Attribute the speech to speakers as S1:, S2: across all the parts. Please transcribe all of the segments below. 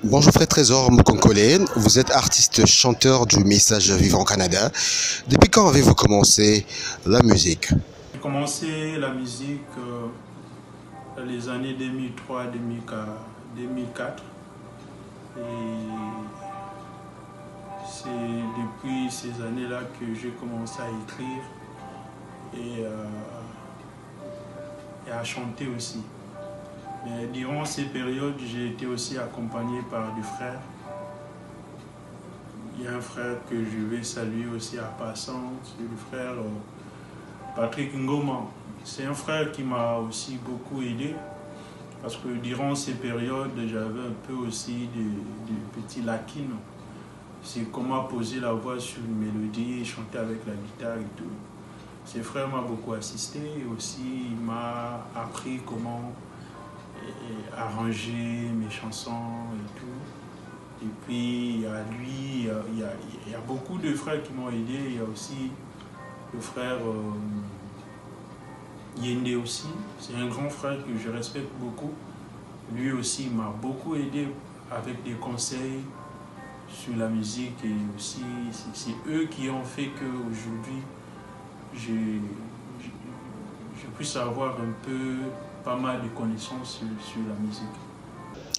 S1: Bonjour frère Trésor Mukonkole, vous êtes artiste chanteur du Message Vivant Canada. Depuis quand avez-vous commencé la musique?
S2: J'ai commencé la musique dans les années 2003, 2004 et c'est depuis ces années-là que j'ai commencé à écrire et, à chanter aussi. Mais durant ces périodes, j'ai été aussi accompagné par des frères. Il y a un frère que je vais saluer aussi à passant, c'est le frère Patrick Ngoma. C'est un frère qui m'a aussi beaucoup aidé parce que durant ces périodes, j'avais un peu aussi des petits lacunes. C'est comment poser la voix sur une mélodie et chanter avec la guitare et tout. Ce frère m'a beaucoup assisté et aussi il m'a appris comment arranger mes chansons et tout. Et puis il y a lui, il y a beaucoup de frères qui m'ont aidé. Il y a aussi le frère Yende aussi. C'est un grand frère que je respecte beaucoup. Lui aussi m'a beaucoup aidé avec des conseils sur la musique et aussi c'est eux qui ont fait qu'aujourd'hui je puisse avoir un peu pas mal de connaissances sur la musique.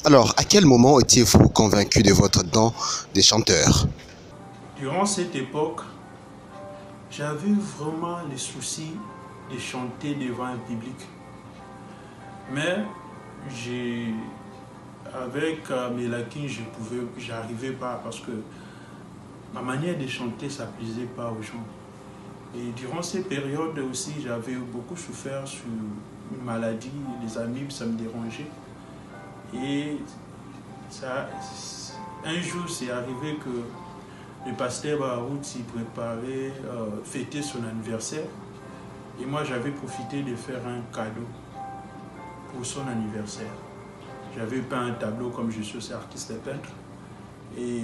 S1: Alors, à quel moment étiez-vous convaincu de votre don de chanteur?
S2: Durant cette époque, j'avais vraiment les soucis de chanter devant un public. Mais avec mes lacunes, j'arrivais pas parce que ma manière de chanter, ça plaisait pas aux gens. Et durant ces périodes aussi, j'avais beaucoup souffert sur une maladie, les amibes, ça me dérangeait. Et un jour, c'est arrivé que le pasteur Baroud s'y préparait, fêter son anniversaire. Et moi, j'avais profité de faire un cadeau pour son anniversaire. J'avais peint un tableau comme je suis aussi artiste et peintre. Et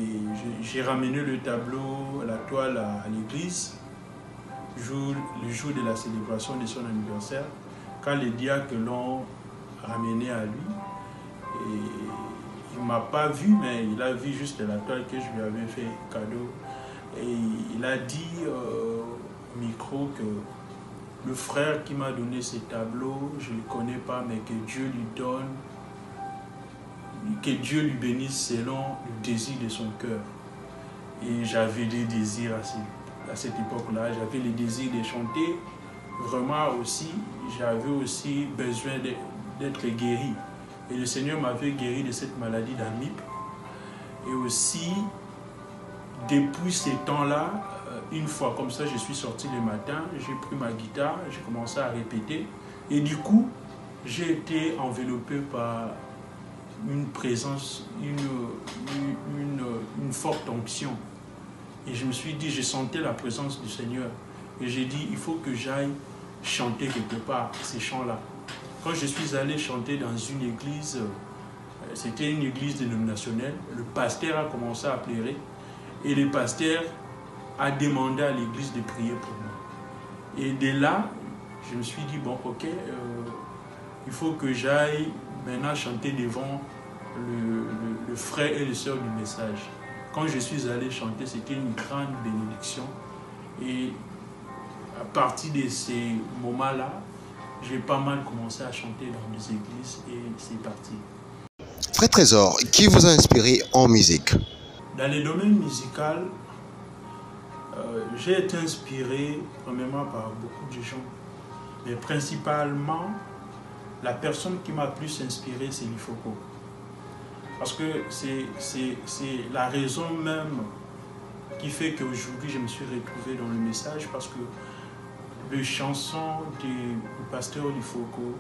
S2: j'ai ramené le tableau, la toile à l'église, le jour de la célébration de son anniversaire, quand les diacres l'ont ramené à lui. Et il ne m'a pas vu, mais il a vu juste la toile que je lui avais fait cadeau. Et il a dit au micro que le frère qui m'a donné ces tableaux, je ne le connais pas, mais que Dieu lui donne, que Dieu lui bénisse selon le désir de son cœur. Et j'avais des désirs à cette époque-là, j'avais le désir de chanter. Vraiment aussi, j'avais aussi besoin d'être guéri. Et le Seigneur m'avait guéri de cette maladie d'amibe. Et aussi, depuis ces temps-là, une fois comme ça, je suis sorti le matin, j'ai pris ma guitare, j'ai commencé à répéter. Et du coup, j'ai été enveloppé par une présence, une forte onction. Et je me suis dit, je sentais la présence du Seigneur. Et j'ai dit, il faut que j'aille chanter quelque part ces chants-là. Quand je suis allé chanter dans une église, c'était une église dénominationnelle, le pasteur a commencé à pleurer. Et le pasteur a demandé à l'église de prier pour moi. Et de là, je me suis dit, bon, ok, il faut que j'aille maintenant chanter devant le frère et les sœurs du message. Quand je suis allé chanter, c'était une grande bénédiction. Et à partir de ces moments-là, j'ai pas mal commencé à chanter dans des églises et c'est parti.
S1: Frère Trésor, qui vous a inspiré en musique?
S2: Dans le domaine musical, j'ai été inspiré premièrement par beaucoup de gens. Mais principalement, la personne qui m'a plus inspiré, c'est Lifoko. Parce que c'est la raison même qui fait qu'aujourd'hui je me suis retrouvé dans le message, parce que les chansons du pasteur Lifoko,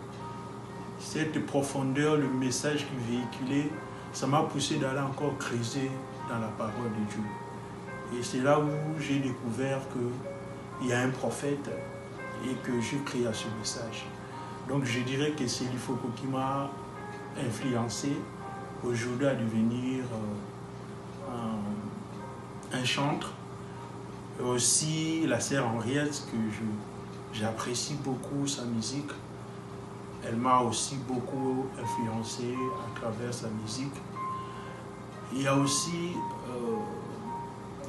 S2: cette profondeur, le message qu'il véhiculait, ça m'a poussé d'aller encore creuser dans la parole de Dieu. Et c'est là où j'ai découvert qu'il y a un prophète et que je crie à ce message. Donc je dirais que c'est Lifoko qui m'a influencé aujourd'hui à devenir un chantre. Et aussi la sœur Henriette, que j'apprécie beaucoup sa musique. Elle m'a aussi beaucoup influencé à travers sa musique. il y a aussi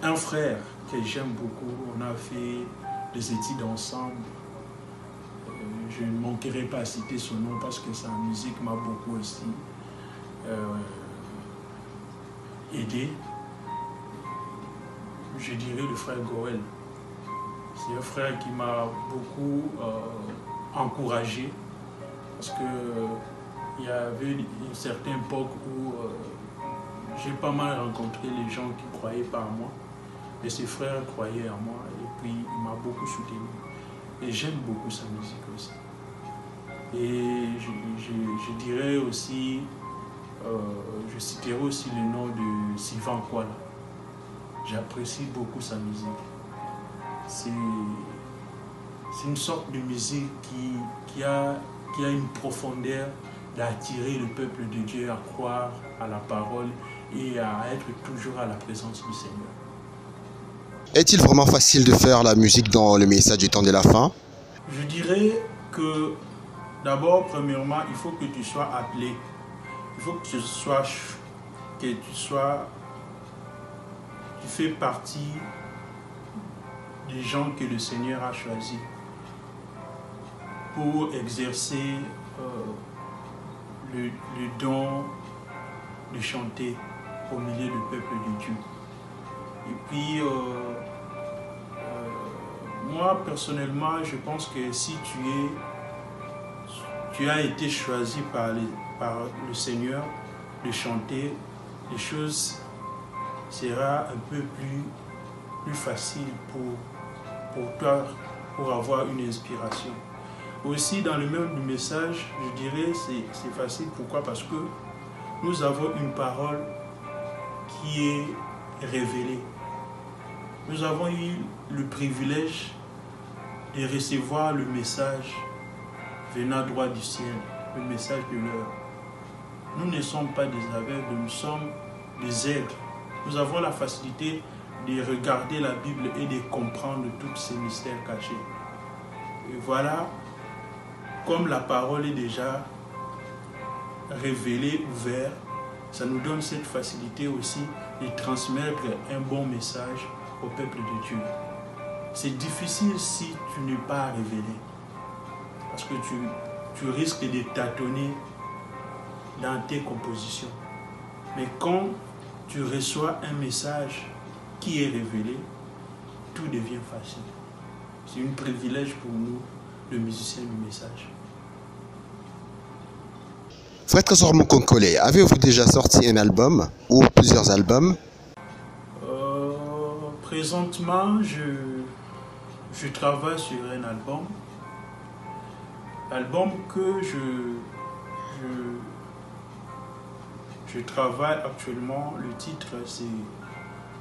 S2: un frère que j'aime beaucoup. On a fait des études ensemble. Je ne manquerai pas à citer son nom parce que sa musique m'a beaucoup aussi aidé. Je dirais le frère Goël. C'est un frère qui m'a beaucoup encouragé parce que il y avait une certaine époque où j'ai pas mal rencontré les gens qui croyaient pas en moi. Et ses frères croyaient en moi et puis il m'a beaucoup soutenu. Et j'aime beaucoup sa musique aussi. Et je dirais aussi, je citerai aussi le nom de Sylvain Kuala. J'apprécie beaucoup sa musique. C'est une sorte de musique qui a une profondeur d'attirer le peuple de Dieu à croire à la parole et à être toujours à la présence du Seigneur.
S1: Est-il vraiment facile de faire la musique dans le message du temps de la fin?
S2: Je dirais que d'abord, premièrement, il faut que tu sois appelé. Il faut que tu fais partie des gens que le Seigneur a choisis pour exercer le don de chanter au milieu du peuple de Dieu. Et puis, moi, personnellement, je pense que si tu as été choisi par le Seigneur de chanter, les choses seront un peu plus faciles pour toi, pour avoir une inspiration. Aussi, dans le même message, je dirais c'est facile. Pourquoi? Parce que nous avons une parole qui est révélée. Nous avons eu le privilège de recevoir le message venant droit du ciel, le message de l'heure. Nous ne sommes pas des aveugles, nous sommes des aigles. Nous avons la facilité de regarder la Bible et de comprendre tous ces mystères cachés. Et voilà, comme la parole est déjà révélée, ouverte, ça nous donne cette facilité aussi de transmettre un bon message au peuple de Dieu. C'est difficile si tu n'es pas révélé, parce que tu risques de tâtonner dans tes compositions. Mais quand tu reçois un message qui est révélé, tout devient facile. C'est un privilège pour nous, le musicien du message.
S1: Frère Trésor Mukonkole, avez-vous déjà sorti un album ou plusieurs albums?
S2: Présentement, je travaille sur un album. L'album que je travaille actuellement, le titre c'est...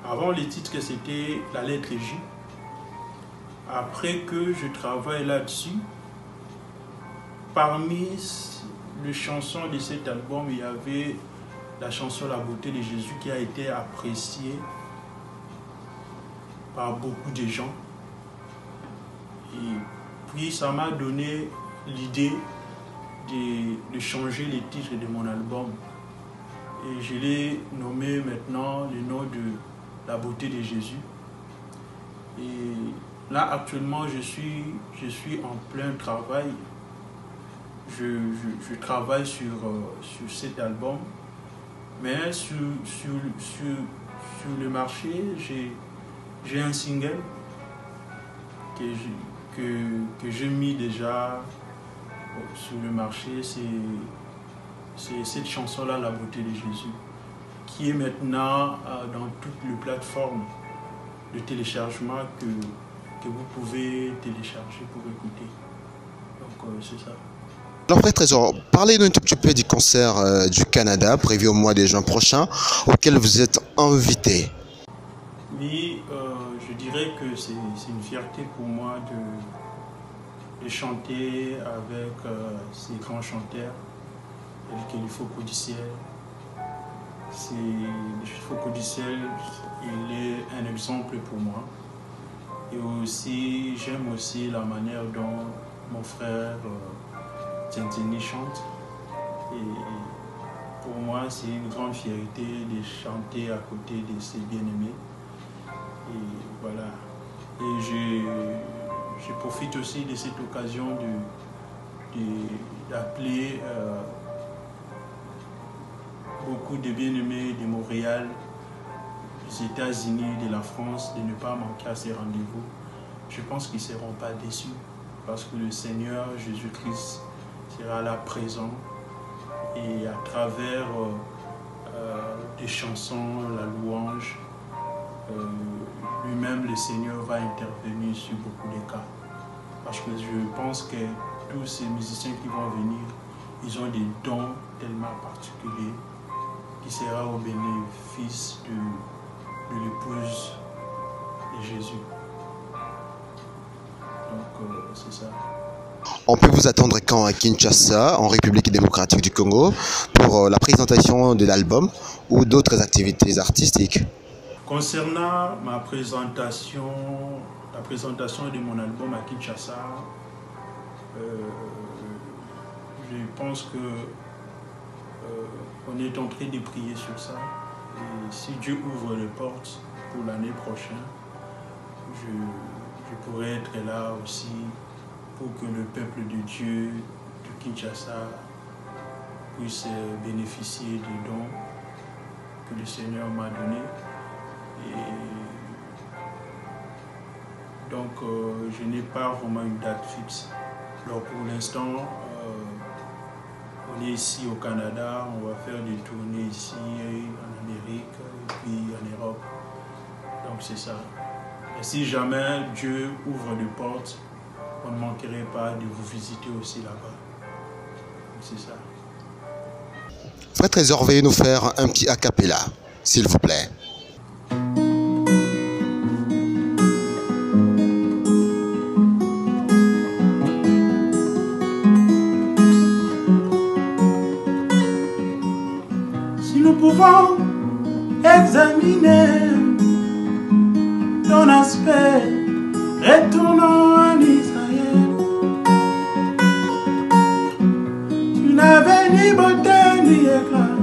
S2: Avant le titre c'était la lettre J. Après que je travaille là-dessus, parmi les chansons de cet album, il y avait la chanson La beauté de Jésus qui a été appréciée par beaucoup de gens. Et puis ça m'a donné l'idée de changer les titres de mon album. Et je l'ai nommé maintenant le nom de La beauté de Jésus. Et là actuellement je suis en plein travail. Je travaille sur cet album. Mais sur le marché, j'ai un single que j'ai mis déjà sur le marché. C'est cette chanson-là, La beauté de Jésus, qui est maintenant dans toutes les plateformes de téléchargement que vous pouvez télécharger pour écouter. Donc c'est ça.
S1: Alors Frère Trésor, parlez-nous un tout petit peu du concert du Canada prévu au mois de juin prochain auquel vous êtes invité.
S2: Oui, je dirais que c'est une fierté pour moi de chanter avec ces grands chanteurs, tels que Lifo Codiciel. Lifo Codiciel, il est un exemple pour moi. Et aussi, j'aime aussi la manière dont mon frère Tintini chante. pour moi, c'est une grande fierté de chanter à côté de ces bien-aimés. Et voilà. Et je profite aussi de cette occasion d'appeler beaucoup de bien-aimés de Montréal, des États-Unis, de la France, de ne pas manquer à ces rendez-vous. Je pense qu'ils ne seront pas déçus parce que le Seigneur Jésus-Christ sera là présent et à travers des chansons, la louange, lui-même le Seigneur va intervenir sur beaucoup de cas. Parce que je pense que tous ces musiciens qui vont venir, ils ont des dons tellement particuliers qui sera au bénéfice de l'épouse de Jésus. Donc c'est ça.
S1: On peut vous attendre quand à Kinshasa, en République démocratique du Congo, pour la présentation de l'album ou d'autres activités artistiques?
S2: Concernant ma présentation, la présentation de mon album à Kinshasa, je pense que on est en train de prier sur ça. Et si Dieu ouvre les portes pour l'année prochaine, je pourrais être là aussi pour que le peuple de Dieu de Kinshasa puisse bénéficier des dons que le Seigneur m'a donnés. Et donc, je n'ai pas vraiment une date fixe. Alors pour l'instant, on est ici au Canada, on va faire des tournées ici en Amérique et puis en Europe. Donc c'est ça. Et si jamais Dieu ouvre des portes, on ne manquerait pas de vous visiter aussi là-bas. C'est ça.
S1: Frère Trésor, veuillez nous faire un petit a cappella, s'il vous plaît.
S2: Si nous pouvons examiner ton aspect, retournons en Israël. Tu n'avais ni beauté ni éclat,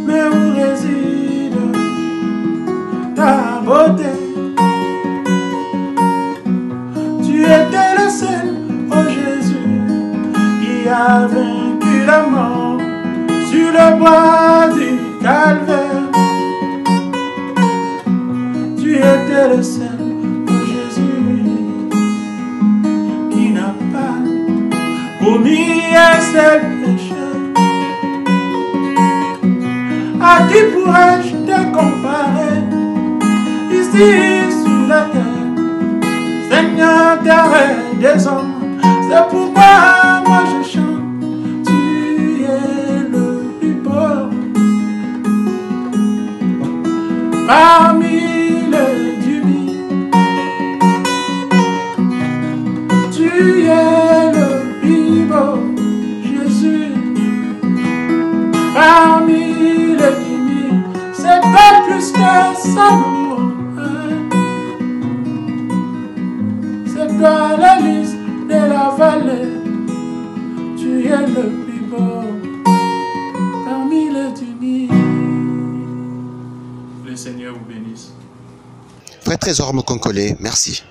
S2: mais où réside ta beauté? Tu étais le seul, oh Jésus, qui a vaincu la mort sur le bois du calvaire. Tu étais le seul, oh Jésus, qui n'a pas commis un seul péché. À qui pourrais-je te comparer ici sur la terre, Seigneur des des hommes? C'est pourquoi moi je chante. Tu es le plus beau parmi les demi. Tu es le plus beau, Jésus, parmi les demi. C'est pas plus que Salomon. C'est toi la liste de la vallée. Tu es le plus beau parmi les demi. Le Seigneur vous bénisse.
S1: Frère Trésor Mokonkole, merci.